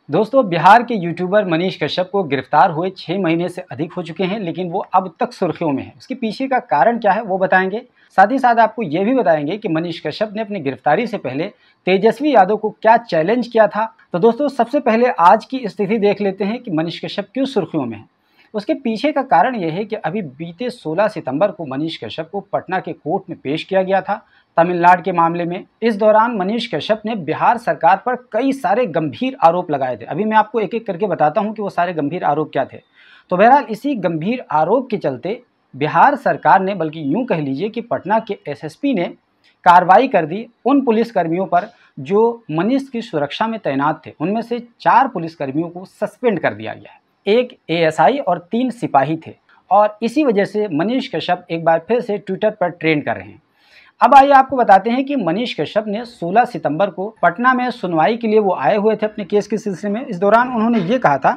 दोस्तों, बिहार के यूट्यूबर मनीष कश्यप को गिरफ्तार हुए 6 महीने से अधिक हो चुके हैं, लेकिन वो अब तक सुर्खियों में है। उसके पीछे का कारण क्या है वो बताएंगे। साथ ही साथ आपको ये भी बताएंगे कि मनीष कश्यप ने अपनी गिरफ्तारी से पहले तेजस्वी यादव को क्या चैलेंज किया था। तो दोस्तों, सबसे पहले आज की स्थिति देख लेते हैं कि मनीष कश्यप क्यों सुर्खियों में है। उसके पीछे का कारण यह है कि अभी बीते 16 सितंबर को मनीष कश्यप को पटना के कोर्ट में पेश किया गया था, तमिलनाडु के मामले में। इस दौरान मनीष कश्यप ने बिहार सरकार पर कई सारे गंभीर आरोप लगाए थे। अभी मैं आपको एक एक करके बताता हूं कि वो सारे गंभीर आरोप क्या थे। तो बहरहाल इसी गंभीर आरोप के चलते बिहार सरकार ने, बल्कि यूं कह लीजिए कि पटना के एसएसपी ने कार्रवाई कर दी उन पुलिसकर्मियों पर जो मनीष की सुरक्षा में तैनात थे। उनमें से 4 पुलिसकर्मियों को सस्पेंड कर दिया गया है। एक एएसआई और 3 सिपाही थे, और इसी वजह से मनीष कश्यप एक बार फिर से ट्विटर पर ट्रेंड कर रहे हैं। अब आइए आपको बताते हैं कि मनीष कश्यप ने 16 सितंबर को पटना में सुनवाई के लिए वो आए हुए थे अपने केस के सिलसिले में। इस दौरान उन्होंने ये कहा था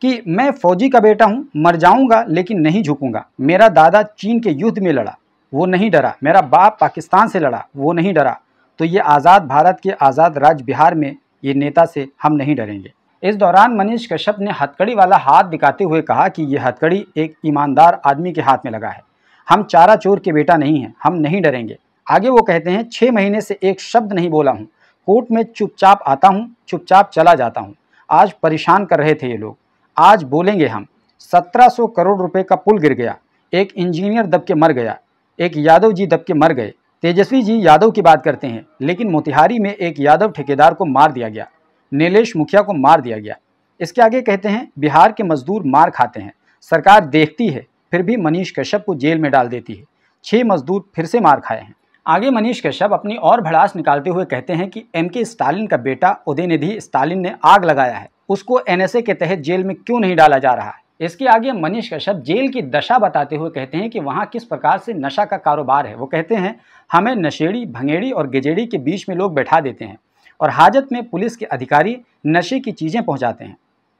कि मैं फौजी का बेटा हूं, मर जाऊंगा लेकिन नहीं झुकूंगा। मेरा दादा चीन के युद्ध में लड़ा, वो नहीं डरा। मेरा बाप पाकिस्तान से लड़ा, वो नहीं डरा। तो ये आज़ाद भारत के आज़ाद राज्य बिहार में ये नेता से हम नहीं डरेंगे। इस दौरान मनीष कश्यप ने हथकड़ी वाला हाथ दिखाते हुए कहा कि यह हथकड़ी एक ईमानदार आदमी के हाथ में लगा है। हम चारा चोर के बेटा नहीं हैं, हम नहीं डरेंगे। आगे वो कहते हैं, 6 महीने से एक शब्द नहीं बोला हूँ। कोर्ट में चुपचाप आता हूँ, चुपचाप चला जाता हूँ। आज परेशान कर रहे थे ये लोग, आज बोलेंगे हम। 1700 करोड़ रुपए का पुल गिर गया, एक इंजीनियर दब के मर गया, एक यादव जी दब के मर गए। तेजस्वी जी यादव की बात करते हैं, लेकिन मोतिहारी में एक यादव ठेकेदार को मार दिया गया, नीलेश मुखिया को मार दिया गया। इसके आगे कहते हैं, बिहार के मजदूर मार खाते हैं, सरकार देखती है फिर भी मनीष कश्यप को जेल में डाल देती है। 6 मजदूर फिर से मार खाए हैं। आगे मनीष कश्यप अपनी और भड़ास निकालते हुए कहते हैं कि एमके स्टालिन का बेटा उदयनिधि स्टालिन ने आग लगाया है, उसको एनएसए के तहत जेल में क्यों नहीं डाला जा रहा है। इसके आगे मनीष कश्यप जेल की दशा बताते हुए कहते हैं कि वहाँ किस प्रकार से नशा का कारोबार है। वो कहते हैं, हमें नशेड़ी, भंगेड़ी और गजेड़ी के बीच में लोग बैठा देते हैं और हाजत में पुलिस के अधिकारी नशे की चीज़ें पहुँचाते हैं।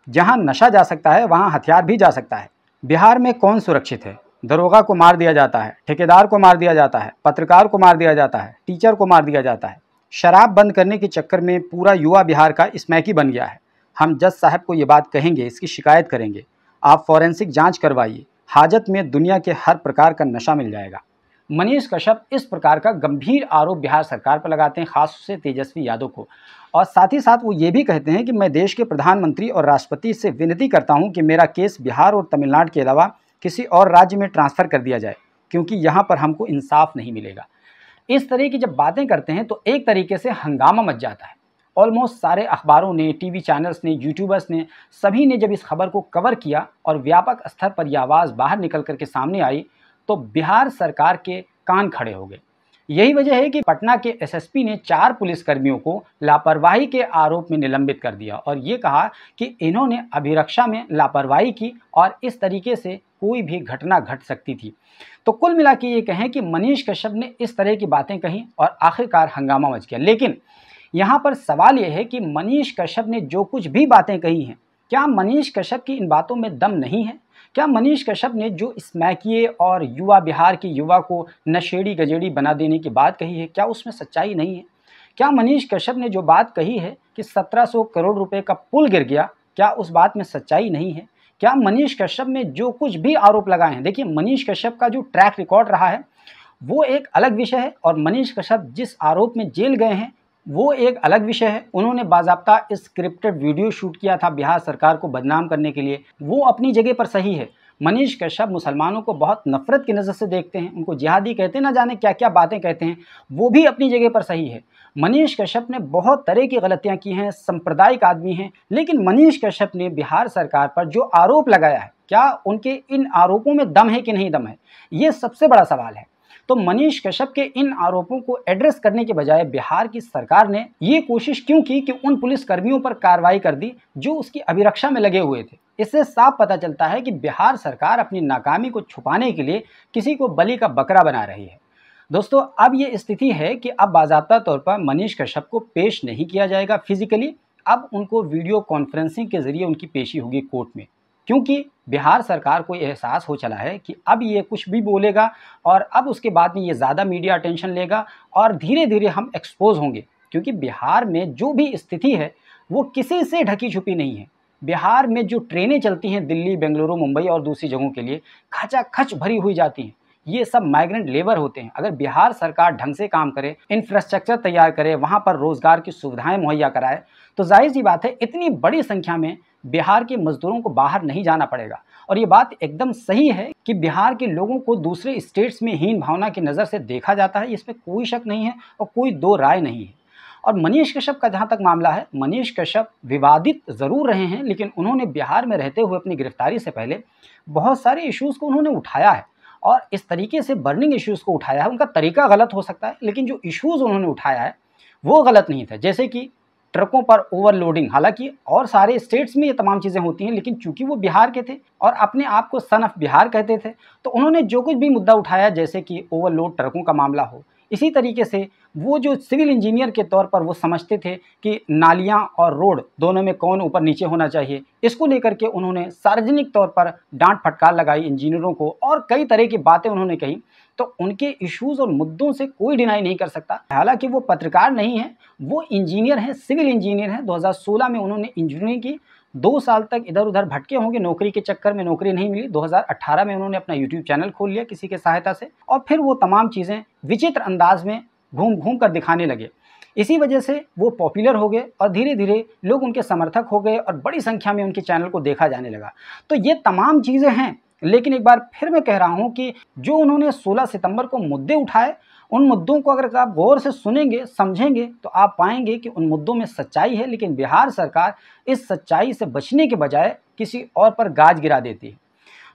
जहाँ नशा जा सकता है वहाँ हथियार भी जा सकता है। बिहार में कौन सुरक्षित है? दरोगा को मार दिया जाता है, ठेकेदार को मार दिया जाता है, पत्रकार को मार दिया जाता है, टीचर को मार दिया जाता है। शराब बंद करने के चक्कर में पूरा युवा बिहार का स्मैकी बन गया है। हम जज साहब को ये बात कहेंगे, इसकी शिकायत करेंगे। आप फॉरेंसिक जांच करवाइए, हाजत में दुनिया के हर प्रकार का नशा मिल जाएगा। मनीष कश्यप इस प्रकार का गंभीर आरोप बिहार सरकार पर लगाते हैं, खास से तेजस्वी यादव को। और साथ ही साथ वो ये भी कहते हैं कि मैं देश के प्रधानमंत्री और राष्ट्रपति से विनती करता हूं कि मेरा केस बिहार और तमिलनाडु के अलावा किसी और राज्य में ट्रांसफ़र कर दिया जाए, क्योंकि यहाँ पर हमको इंसाफ नहीं मिलेगा। इस तरह की जब बातें करते हैं तो एक तरीके से हंगामा मच जाता है। ऑलमोस्ट सारे अखबारों ने, टीवी चैनल्स ने, यूट्यूबर्स ने, सभी ने जब इस खबर को कवर किया और व्यापक स्तर पर यह आवाज़ बाहर निकल कर के सामने आई, तो बिहार सरकार के कान खड़े हो गए। यही वजह है कि पटना के एसएसपी ने 4 पुलिसकर्मियों को लापरवाही के आरोप में निलंबित कर दिया और ये कहा कि इन्होंने अभिरक्षा में लापरवाही की और इस तरीके से कोई भी घटना घट सकती थी। तो कुल मिला के ये कहें कि मनीष कश्यप ने इस तरह की बातें कहीं और आखिरकार हंगामा मच गया। लेकिन यहाँ पर सवाल ये है कि मनीष कश्यप ने जो कुछ भी बातें कही हैं, क्या मनीष कश्यप की इन बातों में दम नहीं है? क्या मनीष कश्यप ने जो स्मैकिए और युवा बिहार के युवा को नशेड़ी गजेड़ी बना देने की बात कही है, क्या उसमें सच्चाई नहीं है? क्या मनीष कश्यप ने जो बात कही है कि 1700 करोड़ रुपए का पुल गिर गया, क्या उस बात में सच्चाई नहीं है? क्या मनीष कश्यप ने जो कुछ भी आरोप लगाए हैं, देखिए मनीष कश्यप का जो ट्रैक रिकॉर्ड रहा है वो एक अलग विषय है, और मनीष कश्यप जिस आरोप में जेल गए हैं वो एक अलग विषय है। उन्होंने बाज़ाब्ता स्क्रिप्टेड वीडियो शूट किया था बिहार सरकार को बदनाम करने के लिए, वो अपनी जगह पर सही है। मनीष कश्यप मुसलमानों को बहुत नफरत की नज़र से देखते हैं, उनको जिहादी कहते हैं, ना जाने क्या क्या बातें कहते हैं, वो भी अपनी जगह पर सही है। मनीष कश्यप ने बहुत तरह की गलतियां की हैं, सांप्रदायिक आदमी हैं, लेकिन मनीष कश्यप ने बिहार सरकार पर जो आरोप लगाया है, क्या उनके इन आरोपों में दम है कि नहीं दम है, ये सबसे बड़ा सवाल है। तो मनीष कश्यप के इन आरोपों को एड्रेस करने के बजाय बिहार की सरकार ने ये कोशिश क्यों की कि उन पुलिसकर्मियों पर कार्रवाई कर दी जो उसकी अभिरक्षा में लगे हुए थे। इससे साफ पता चलता है कि बिहार सरकार अपनी नाकामी को छुपाने के लिए किसी को बलि का बकरा बना रही है। दोस्तों, अब ये स्थिति है कि अब बाज़ाब्ता तौर पर मनीष कश्यप को पेश नहीं किया जाएगा फिजिकली, अब उनको वीडियो कॉन्फ्रेंसिंग के जरिए उनकी पेशी होगी कोर्ट में, क्योंकि बिहार सरकार को एहसास हो चला है कि अब ये कुछ भी बोलेगा और अब उसके बाद में ये ज़्यादा मीडिया अटेंशन लेगा और धीरे धीरे हम एक्सपोज होंगे। क्योंकि बिहार में जो भी स्थिति है वो किसी से ढकी छुपी नहीं है। बिहार में जो ट्रेनें चलती हैं दिल्ली, बेंगलुरु, मुंबई और दूसरी जगहों के लिए, खचाखच भरी हुई जाती हैं। ये सब माइग्रेंट लेबर होते हैं। अगर बिहार सरकार ढंग से काम करे, इंफ्रास्ट्रक्चर तैयार करे, वहाँ पर रोजगार की सुविधाएं मुहैया कराए, तो जाहिर सी बात है इतनी बड़ी संख्या में बिहार के मजदूरों को बाहर नहीं जाना पड़ेगा। और ये बात एकदम सही है कि बिहार के लोगों को दूसरे स्टेट्स में हीन भावना की नज़र से देखा जाता है, इसमें कोई शक नहीं है और कोई दो राय नहीं है। और मनीष कश्यप का जहाँ तक मामला है, मनीष कश्यप विवादित ज़रूर रहे हैं, लेकिन उन्होंने बिहार में रहते हुए अपनी गिरफ्तारी से पहले बहुत सारे इश्यूज़ को उन्होंने उठाया है और इस तरीके से बर्निंग इश्यूज़ को उठाया है। उनका तरीका गलत हो सकता है, लेकिन जो इश्यूज़ उन्होंने उठाया है वो गलत नहीं था। जैसे कि ट्रकों पर ओवरलोडिंग, हालांकि और सारे स्टेट्स में ये तमाम चीज़ें होती हैं, लेकिन चूंकि वो बिहार के थे और अपने आप को सन ऑफ बिहार कहते थे, तो उन्होंने जो कुछ भी मुद्दा उठाया, जैसे कि ओवरलोड ट्रकों का मामला हो, इसी तरीके से वो जो सिविल इंजीनियर के तौर पर वो समझते थे कि नालियां और रोड दोनों में कौन ऊपर नीचे होना चाहिए, इसको लेकर के उन्होंने सार्वजनिक तौर पर डांट फटकार लगाई इंजीनियरों को और कई तरह की बातें उन्होंने कही। तो उनके इश्यूज और मुद्दों से कोई डिनाई नहीं कर सकता। हालांकि वो पत्रकार नहीं है, वो इंजीनियर हैं, सिविल इंजीनियर हैं। 2016 में उन्होंने इंजीनियरिंग की, 2 साल तक इधर उधर भटके होंगे, नौकरी के चक्कर में नौकरी नहीं मिली। 2018 में उन्होंने अपना यूट्यूब चैनल खोल लिया किसी के सहायता से और फिर वो तमाम चीज़ें विचित्र अंदाज में घूम घूम कर दिखाने लगे। इसी वजह से वो पॉपुलर हो गए और धीरे धीरे लोग उनके समर्थक हो गए और बड़ी संख्या में उनके चैनल को देखा जाने लगा। तो ये तमाम चीज़ें हैं, लेकिन एक बार फिर मैं कह रहा हूँ कि जो उन्होंने 16 सितंबर को मुद्दे उठाए, उन मुद्दों को अगर आप गौर से सुनेंगे, समझेंगे, तो आप पाएंगे कि उन मुद्दों में सच्चाई है, लेकिन बिहार सरकार इस सच्चाई से बचने के बजाय किसी और पर गाज गिरा देती है।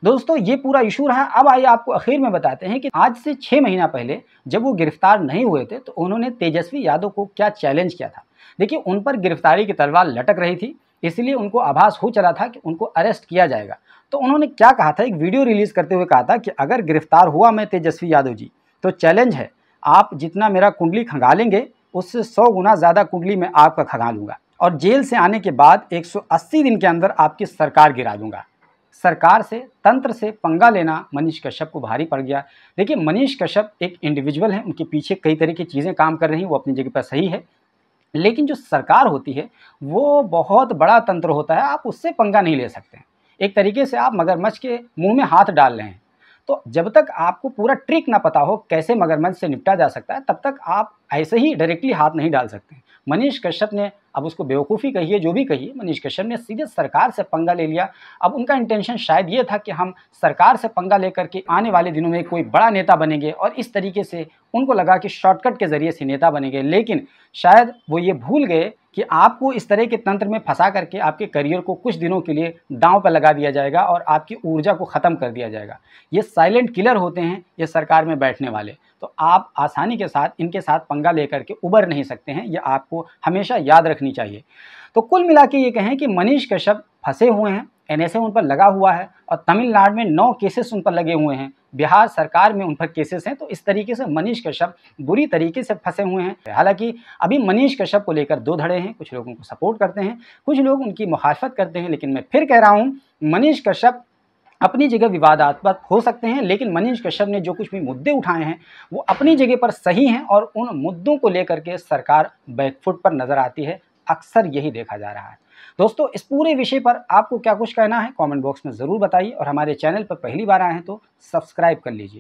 दोस्तों, ये पूरा इशू रहा। अब आइए आपको आखिर में बताते हैं कि आज से 6 महीना पहले जब वो गिरफ्तार नहीं हुए थे, तो उन्होंने तेजस्वी यादव को क्या चैलेंज किया था। देखिए, उन पर गिरफ्तारी की तलवार लटक रही थी, इसलिए उनको आभास हो चला था कि उनको अरेस्ट किया जाएगा। तो उन्होंने क्या कहा था, एक वीडियो रिलीज करते हुए कहा था कि अगर गिरफ्तार हुआ मैं तेजस्वी यादव जी, तो चैलेंज है, आप जितना मेरा कुंडली खंगालेंगे उससे 100 गुना ज़्यादा कुंडली मैं आपका खंगालूंगा और जेल से आने के बाद 180 दिन के अंदर आपकी सरकार गिरा दूंगा। सरकार से, तंत्र से पंगा लेना मनीष कश्यप को भारी पड़ गया। देखिए, मनीष कश्यप एक इंडिविजुअल है, उनके पीछे कई तरह की चीज़ें काम कर रही हैं, वो अपनी जगह पर सही है, लेकिन जो सरकार होती है वो बहुत बड़ा तंत्र होता है, आप उससे पंगा नहीं ले सकते हैं। एक तरीके से आप मगरमच्छ के मुंह में हाथ डाल रहे हैं। तो जब तक आपको पूरा ट्रिक ना पता हो कैसे मगरमच्छ से निपटा जा सकता है, तब तक आप ऐसे ही डायरेक्टली हाथ नहीं डाल सकते। मनीष कश्यप ने, अब उसको बेवकूफ़ी कहिए, जो भी कहिए, मनीष कश्यप ने सीधे सरकार से पंगा ले लिया। अब उनका इंटेंशन शायद ये था कि हम सरकार से पंगा लेकर के आने वाले दिनों में कोई बड़ा नेता बनेंगे और इस तरीके से उनको लगा कि शॉर्टकट के ज़रिए से नेता बनेंगे, लेकिन शायद वो ये भूल गए कि आपको इस तरह के तंत्र में फंसा करके आपके करियर को कुछ दिनों के लिए दांव पर लगा दिया जाएगा और आपकी ऊर्जा को ख़त्म कर दिया जाएगा। ये साइलेंट किलर होते हैं, ये सरकार में बैठने वाले। तो आप आसानी के साथ इनके साथ पंगा लेकर के उबर नहीं सकते हैं, ये आपको हमेशा याद रखनी चाहिए। तो कुल मिला के ये कहें कि मनीष कश्यप फंसे हुए हैं, एनएसए उन पर लगा हुआ है और तमिलनाडु में 9 केसेस उन पर लगे हुए हैं, बिहार सरकार में उन पर केसेस हैं। तो इस तरीके से मनीष कश्यप बुरी तरीके से फंसे हुए हैं। हालांकि अभी मनीष कश्यप को लेकर दो धड़े हैं, कुछ लोगों को सपोर्ट करते हैं, कुछ लोग उनकी मुखालफत करते हैं, लेकिन मैं फिर कह रहा हूँ, मनीष कश्यप अपनी जगह विवादास्पद हो सकते हैं, लेकिन मनीष कश्यप ने जो कुछ भी मुद्दे उठाए हैं वो अपनी जगह पर सही हैं और उन मुद्दों को लेकर के सरकार बैकफुट पर नजर आती है। अक्सर यही देखा जा रहा है। दोस्तों, इस पूरे विषय पर आपको क्या कुछ कहना है, कमेंट बॉक्स में ज़रूर बताइए और हमारे चैनल पर पहली बार आए हैं तो सब्सक्राइब कर लीजिए।